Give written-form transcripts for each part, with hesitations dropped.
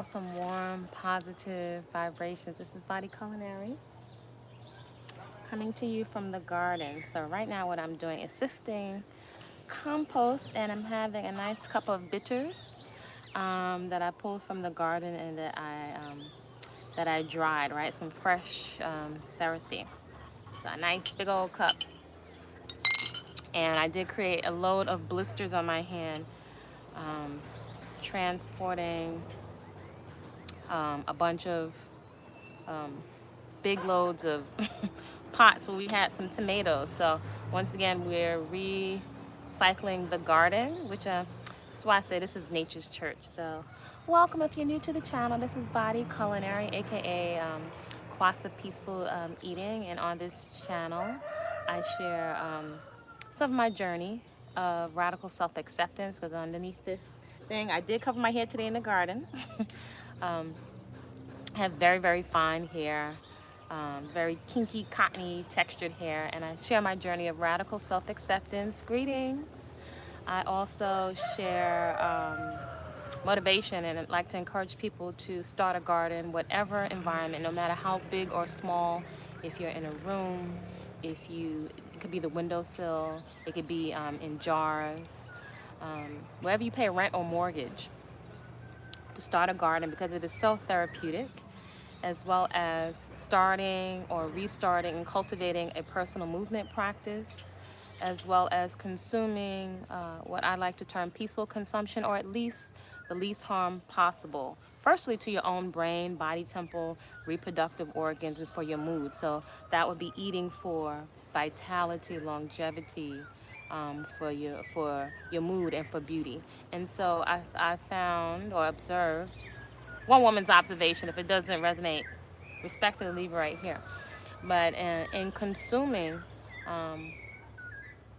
some warm, positive vibrations. This is Body-Culinary coming to you from the garden. So right now what I'm doing is sifting compost, and I'm having a nice cup of bitters that I pulled from the garden and that I dried, right? Some fresh cerasee. So a nice big old cup. And I did create a load of blisters on my hand, um, transporting a bunch of big loads of pots where we had some tomatoes. So once again, we're recycling the garden, which that's why I say this is nature's church. So welcome if you're new to the channel. This is Body-Culinary, aka Kwasa Peaceful Eating, and on this channel, I share some of my journey of radical self-acceptance. Because underneath this thing, I did cover my hair today in the garden. um, have very, very fine hair, very kinky, cottony textured hair, and I share my journey of radical self-acceptance. Greetings. I also share motivation, and I'd like to encourage people to start a garden, whatever environment, no matter how big or small. If you're in a room, it could be the windowsill, it could be in jars, wherever you pay rent or mortgage, to start a garden, because it is so therapeutic, as well as starting or restarting and cultivating a personal movement practice, as well as consuming what I like to term peaceful consumption, or at least the least harm possible. Firstly, to your own brain, body, temple, reproductive organs, and for your mood. So that would be eating for vitality, longevity, for your mood and for beauty. And so I found or observed one woman's observation. If it doesn't resonate, respectfully leave it right here. But in consuming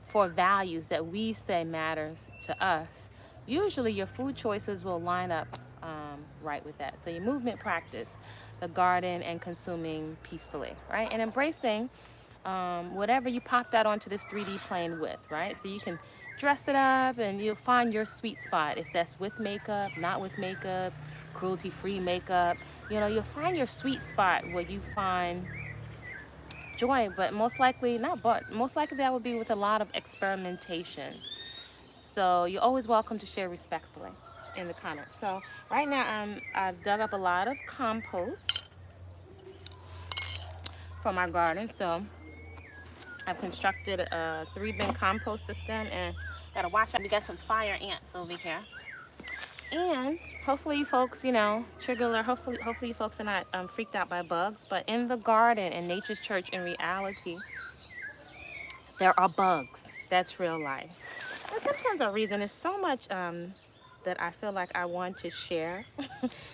for values that we say matters to us, usually your food choices will line up right with that. So your movement practice, the garden, and consuming peacefully, right? And embracing whatever you popped out onto this 3D plane with, right? So you can dress it up and you'll find your sweet spot. If that's with makeup, not with makeup, cruelty-free makeup, you'll find your sweet spot where you find joy, but most likely that would be with a lot of experimentation. So you're always welcome to share respectfully in the comments. So right now I've dug up a lot of compost from our garden. So I've constructed a 3-bin compost system, and gotta watch out. We got some fire ants over here. And hopefully you folks, trigger alert. Hopefully you folks are not freaked out by bugs. But in the garden, in nature's church, in reality, there are bugs. That's real life. And sometimes our reason is so much that I feel like I want to share.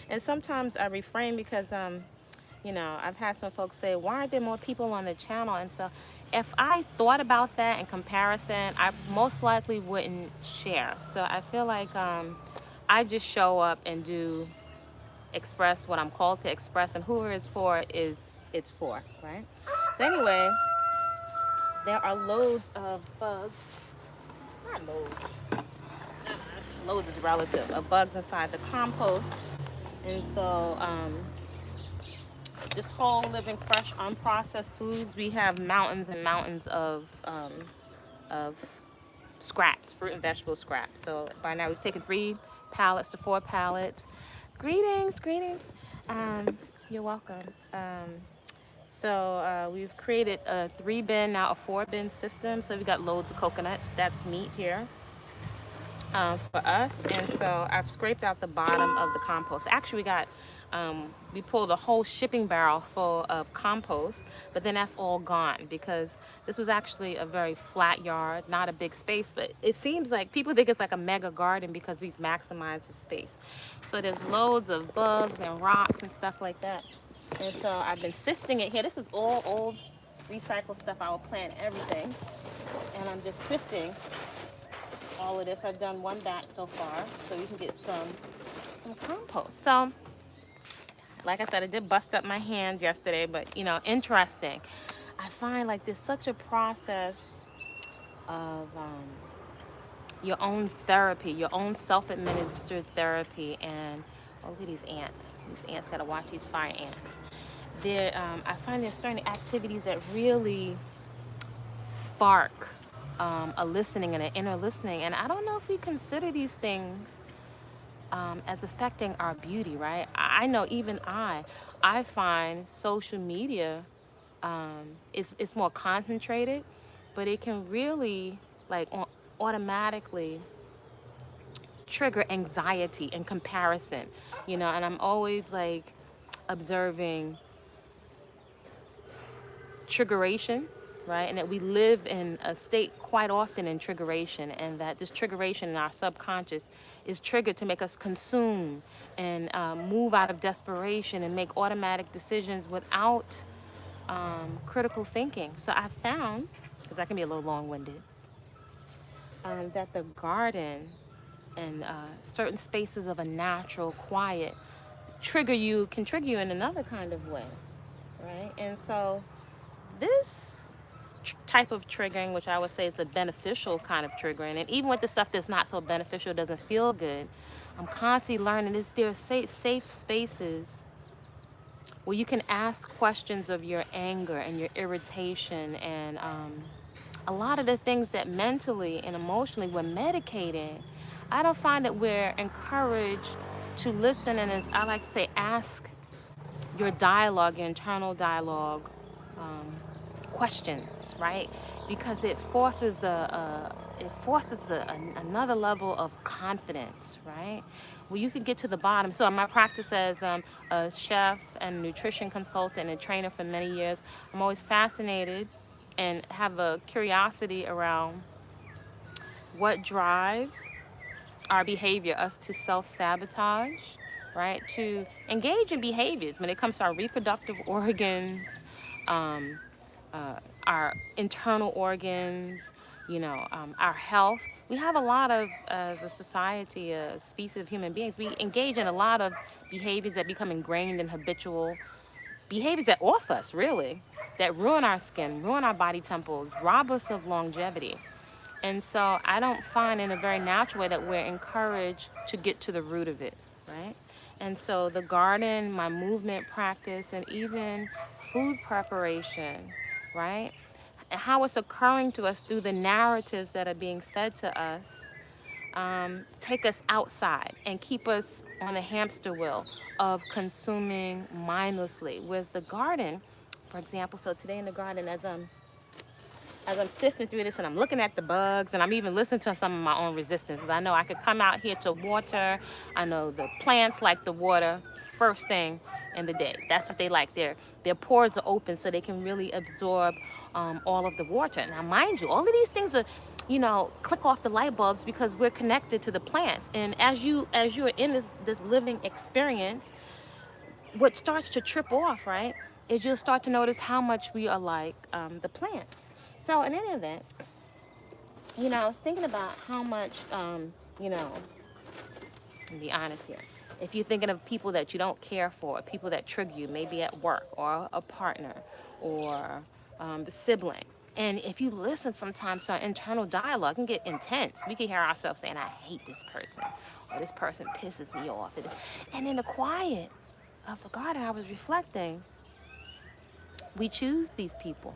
And sometimes I refrain because I've had some folks say, why aren't there more people on the channel? And so if I thought about that in comparison, I most likely wouldn't share. So I feel like I just show up and express what I'm called to express, and whoever it's for it's for, right? So anyway, there are loads of bugs. Not loads. Loads is relative, of bugs inside the compost. And so just whole, living, fresh, unprocessed foods. We have mountains and mountains of scraps, fruit and vegetable scraps. So by now we've taken 3 pallets to 4 pallets. Greetings. You're welcome. So we've created a 3-bin, now a 4-bin system. So we got loads of coconuts. That's meat here for us. And so I've scraped out the bottom of the compost. Actually, we pulled a whole shipping barrel full of compost, but then that's all gone because this was actually a very flat yard, not a big space, but it seems like people think it's like a mega garden because we've maximized the space. So there's loads of bugs and rocks and stuff like that. And so I've been sifting it here. This is all old recycled stuff. I will plant everything. And I'm just sifting all of this. I've done 1 batch so far, so you can get some compost. So like I said, I did bust up my hand yesterday, but interesting. I find like there's such a process of your own therapy, your own self-administered therapy, and Oh, look at these ants. These ants gotta watch these fire ants. There, I find there's certain activities that really spark a listening and an inner listening. And I don't know if we consider these things as affecting our beauty, right? I know even I find social media is more concentrated, but it can really like automatically trigger anxiety and comparison, you know. And I'm always like observing triggeration, right? And that we live in a state quite often in triggeration, and that this triggeration in our subconscious is triggered to make us consume and move out of desperation and make automatic decisions without critical thinking. So I found, because I can be a little long-winded, that the garden and certain spaces of a natural quiet can trigger you in another kind of way, right? And so this type of triggering, which I would say is a beneficial kind of triggering, and even with the stuff that's not so beneficial, doesn't feel good, I'm constantly learning is there are safe spaces where you can ask questions of your anger and your irritation and a lot of the things that mentally and emotionally we're medicating. I don't find that we're encouraged to listen and, as I like to say, ask your dialogue, your internal dialogue, questions, right? Because it forces another level of confidence, right? Where you can get to the bottom. So in my practice as a chef and nutrition consultant and trainer for many years, I'm always fascinated and have a curiosity around what drives our behavior, us to self-sabotage, right? To engage in behaviors when it comes to our reproductive organs, um, our internal organs, our health. We have a lot of, as a society, a species of human beings, we engage in a lot of behaviors that become ingrained and habitual, behaviors that off us, really, that ruin our skin, ruin our body temples, rob us of longevity. And so I don't find in a very natural way that we're encouraged to get to the root of it, right? And so the garden, my movement practice, and even food preparation, right? And how it's occurring to us through the narratives that are being fed to us, take us outside and keep us on the hamster wheel of consuming mindlessly. Whereas the garden, for example, so today in the garden, as I'm sifting through this and I'm looking at the bugs and I'm even listening to some of my own resistance, because I know I could come out here to water. I know the plants like the water first thing in the day. That's what they like. Their pores are open so they can really absorb all of the water. Now, mind you, all of these things are, click off the light bulbs because we're connected to the plants. And as you're in this living experience, what starts to trip off, right, is you'll start to notice how much we are like the plants. So in any event, I was thinking about how much, to be honest here, if you're thinking of people that you don't care for, people that trigger you, maybe at work or a partner or the sibling, and if you listen sometimes to our internal dialogue, it can get intense. We can hear ourselves saying, I hate this person, or this person pisses me off. And in the quiet of the garden, I was reflecting, we choose these people.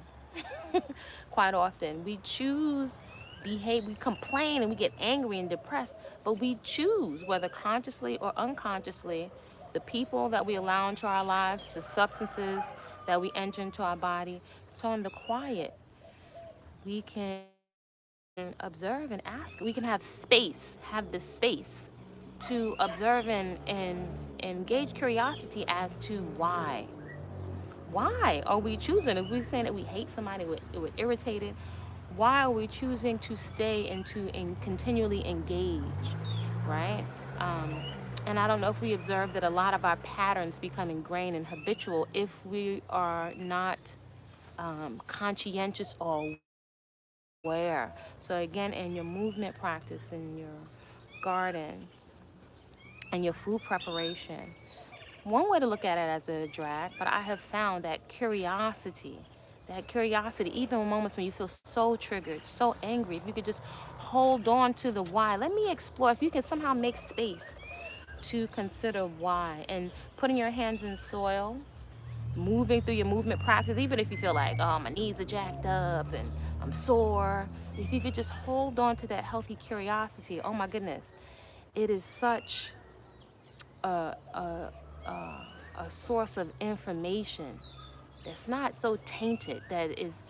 Quite often we choose we complain and we get angry and depressed, but we choose, whether consciously or unconsciously, the people that we allow into our lives, the substances that we enter into our body. So in the quiet, we can observe and ask. We can have this space to observe and engage curiosity as to why. Why are we choosing? If we're saying that we hate somebody, we're irritated, why are we choosing to stay and to continually engage, right? And I don't know if we observe that a lot of our patterns become ingrained and habitual if we are not conscientious or aware. So again, in your movement practice, in your garden, and your food preparation, one way to look at it as a drag, but I have found that curiosity, even in moments when you feel so triggered, so angry, if you could just hold on to the why. Let me explore. If you can somehow make space to consider why, and putting your hands in soil, moving through your movement practice, even if you feel like, oh, my knees are jacked up and I'm sore, if you could just hold on to that healthy curiosity, oh my goodness, it is such a source of information that's not so tainted, that is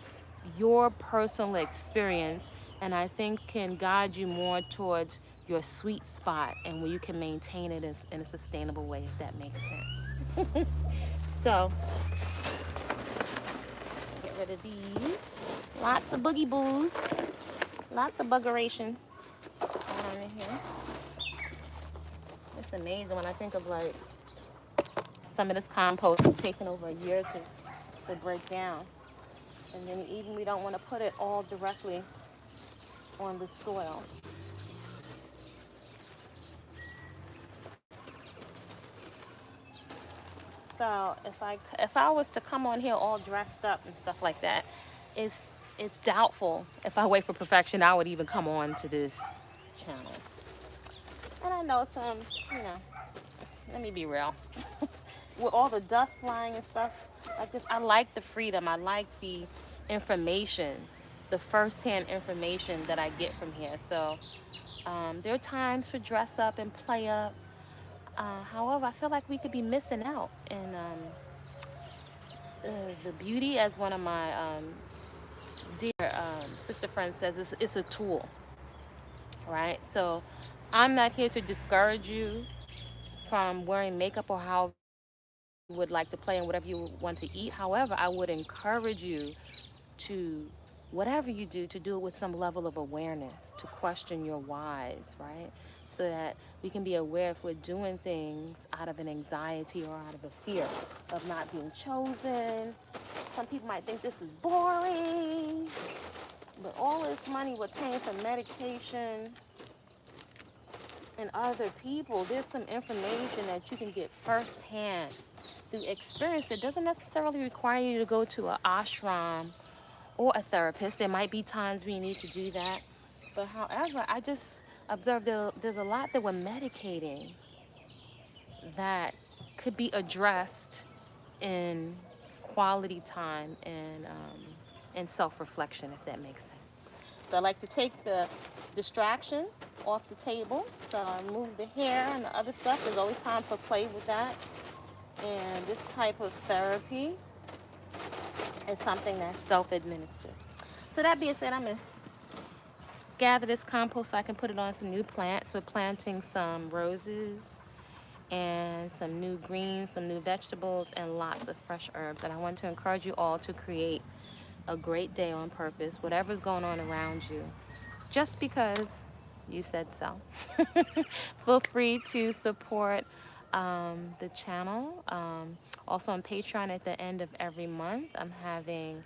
your personal experience, and I think can guide you more towards your sweet spot and where you can maintain it in a sustainable way, if that makes sense. So get rid of these. Lots of boogie boos, lots of buggeration going on in here. It's amazing when I think of like some of this compost is taking over a year to break down. And then even we don't want to put it all directly on the soil. So if I was to come on here all dressed up and stuff like that, it's it's doubtful if I wait for perfection I would even come on to this channel. And I know some, you know, let me be real. With all the dust flying and stuff like this, I like the freedom. I like the information, the firsthand information that I get from here. So there are times for dress up and play up. However, I feel like we could be missing out. And the beauty, as one of my dear sister friends says, it's a tool, right? So I'm not here to discourage you from wearing makeup or how you would like to play and whatever you want to eat. However, I would encourage you to, whatever you do, to do it with some level of awareness, to question your whys, right? So that we can be aware if we're doing things out of an anxiety or out of a fear of not being chosen. Some people might think this is boring, but all this money we're paying for medication and other people, there's some information that you can get firsthand through experience that doesn't necessarily require you to go to an ashram or a therapist. There might be times when you need to do that. But however, I just observed there's a lot that we're medicating that could be addressed in quality time and self-reflection, if that makes sense. So I like to take the distraction off the table. So I move the hair and the other stuff. There's always time for play with that. And this type of therapy is something that's self-administered. So that being said, I'm going to gather this compost so I can put it on some new plants. We're planting some roses and some new greens, some new vegetables, and lots of fresh herbs. And I want to encourage you all to create a great day on purpose, whatever's going on around you, just because you said so. Feel free to support the channel. Also on Patreon, at the end of every month, I'm having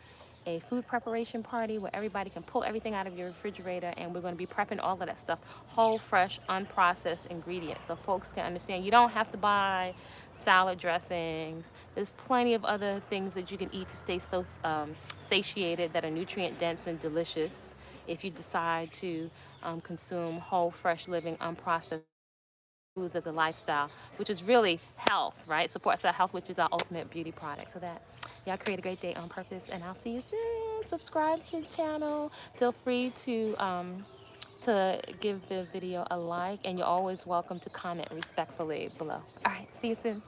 a food preparation party where everybody can pull everything out of your refrigerator, and we're going to be prepping all of that stuff, whole, fresh, unprocessed ingredients, so folks can understand you don't have to buy salad dressings. There's plenty of other things that you can eat to stay so satiated, that are nutrient dense and delicious, if you decide to consume whole, fresh, living, unprocessed foods as a lifestyle, which is really health, right? Supports our health, which is our ultimate beauty product. So that y'all create a great day on purpose, and I'll see you soon. Subscribe to the channel. Feel free to give the video a like, and you're always welcome to comment respectfully below. All right, see you soon.